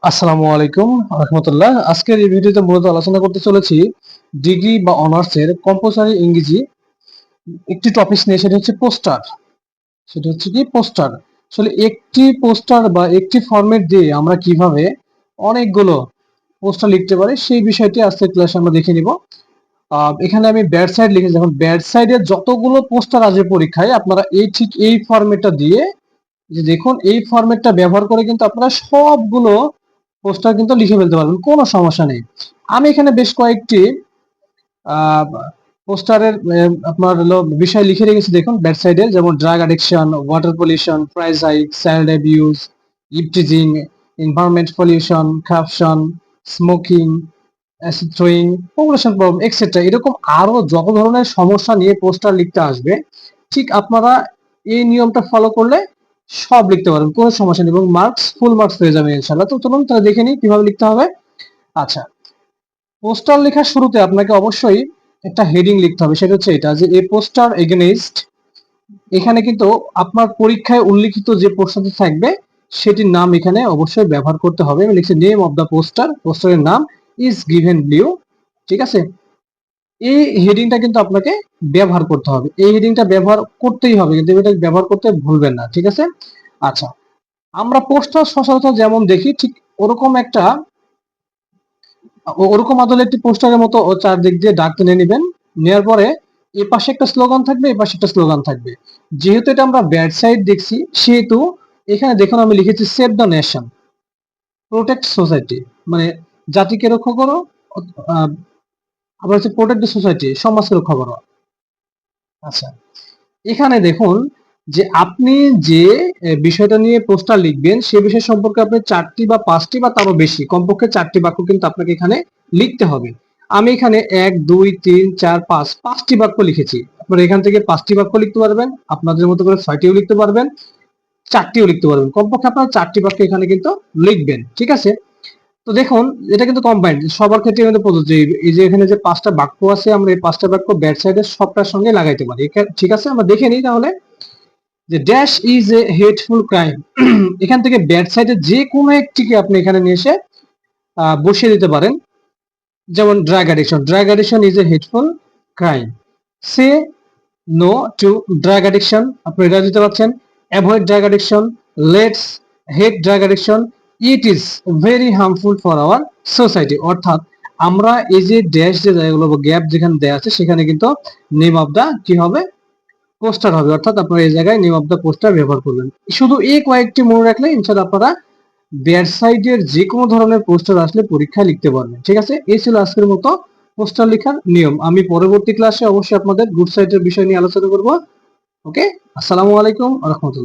আসসালামু আলাইকুম রহমতুল্লাহ। আজকের এই ভিডিওতে মূলত আলোচনা করতে চলেছি ডিগ্রি বা অনার্সের কম্পালসরি ইংরেজি একটি টপিক নিয়ে, সেটা হচ্ছে পোস্টার। সেটা হচ্ছে কি পোস্টার। আসলে একটি পোস্টার বা একটি ফরম্যাট দিয়ে আমরা কিভাবে অনেকগুলো পোস্টার লিখতে পারি সেই বিষয়টি আজকের ক্লাসে আমরা দেখে নিব। এখানে আমি ব্যাড সাইড লিখেছি। এখন ব্যাড সাইডে যতগুলো পোস্টার আসবে পরীক্ষায় আপনারা ঠিক এই ফরম্যাটটা দিয়ে, যে দেখুন এই ফরম্যাটটা ব্যবহার করে কিন্তু আপনারা সবগুলো পোস্টার কিন্তু লিখে ফেলতে পারবেন, কোনো সমস্যা নেই। আমি এখানে বেশ কয়েকটি পোস্টারের আপনার হলো বিষয় লিখে রেখেছি দেখুন ব্যাক সাইডে, যেমন drug addiction, water pollution, price hike, child abuse, eve teasing, environment pollution, corruption, smoking, acid throwing, population problem etcetera. এরকম আরো যত ধরনের সমস্যা নিয়ে পোস্টার লিখতে আসবে, ঠিক আপনারা এই নিয়মটা ফলো করলে সব লিখতে পারবেন, কোনো সমস্যা নেই, এবং মার্কস ফুল মার্কস পেয়ে যাবেন ইনশাআল্লাহ। তো চলুন তাহলে দেখে নিই কিভাবে লিখতে হবে। আচ্ছা, পোস্টার লেখার শুরুতে আপনাকে অবশ্যই একটা হেডিং লিখতে হবে। সেটা হচ্ছে এটা, যে এ পোস্টার এগেইনস্ট। এখানে কিন্তু আপনার পরীক্ষায় উল্লিখিত যে প্রশ্নটি থাকবে সেটির নাম এখানে অবশ্যই ব্যবহার করতে হবে। আমি লিখছি নেম অফ দ্য পোস্টার, পোস্টারের নাম ইজ গিভেন বিলো। ঠিক আছে, এই হেডিংটা কিন্তু আপনাকে ব্যবহার করতে হবে। এই হেডিংটা ব্যবহার করতেই হবে, কিন্তু এটা ব্যবহার করতে ভুলবেন না। ঠিক আছে। আচ্ছা, আমরা পোস্টার সচরাচর যেমন দেখি ঠিক ওরকম একটা ওরকম আদলে একটি পোস্টারের মতো ও চারদিক দিয়ে দাগ টেনে নেবেন। নেওয়ার পরে এ পাশে একটা স্লোগান থাকবে, এ পাশে একটা স্লোগান থাকবে। যেহেতু এটা আমরা ব্যাড সাইড দেখছি, সেহেতু এখানে দেখুন আমি লিখেছি save the nation, protect society, মানে জাতিকে রক্ষা করো। আহ, আবার হচ্ছে প্রোটেক্ট দ্য সোসাইটি, সমাজকে রক্ষা করো। আচ্ছা, এখানে দেখুন যে আপনি যে বিষয়টা নিয়ে পোস্টার লিখবেন সে বিষয় সম্পর্কে আপনি 4টি বা 5টি বা তারও বেশি, কমপক্ষে 4টি বাক্য কিন্তু আপনাকে এখানে লিখতে হবে। আমি এখানে 1 2 3 4 5 5টি বাক্য লিখেছি। আপনারা এখান থেকে 5টি বাক্য লিখতে পারবেন, আপনাদের মতো করে 6টিও লিখতে পারবেন, 4টিও লিখতে পারবেন। কমপক্ষে আপনারা 4টি বাক্য এখানে কিন্তু লিখবেন। ঠিক আছে। তো দেখুন এটা কিন্তু কম্বাইন্ড, সবার ক্ষেত্রে কিন্তু প্রযোজ্য। এই যে এখানে যে 5টা বাক্য আছে, আমরা এই 5টা বাক্য ব্যাড সাইডের সবটার সঙ্গে লাগাইতে পারি। ঠিক আছে, আমরা দেখে নিই তাহলে। যে dash is a hateful crime, এখান থেকে ব্যাড সাইডে যে কোনো একটিকে আপনি এখানে নিয়ে এসে বসিয়ে দিতে পারেন। যেমন drug addiction, drug addiction is a hateful crime. Say no to drug addiction, আপনি এটা দিতে পারছেন। Avoid drug addiction, let's hate drug addiction, it is very harmful for our society. অর্থাৎ আমরা এই যে ড্যাশ যে জায়গাগুলো গ্যাপ যেখানে দেওয়া আছে সেখানে কিন্তু নেম অফ দা কি হবে, পোস্টার হবে। অর্থাৎ আপনারা এই জায়গায় নেম অফ দা পোস্টার ব্যবহার করবেন। শুধু এই কয়েকটি মনে রাখলে ইনশাআল্লাহ আপনারা ব্যাড সাইডের যে কোনো ধরনের পোস্টার আসলে পরীক্ষায় লিখতে পারবেন। ঠিক আছে, এই ছিল আজকের মতো পোস্টার লেখার নিয়ম। আমি পরবর্তী ক্লাসে অবশ্যই আপনাদের গুড সাইডের বিষয় নিয়ে আলোচনা করব। ওকে, আসসালামু আলাইকুম রহমতুল্লাহ।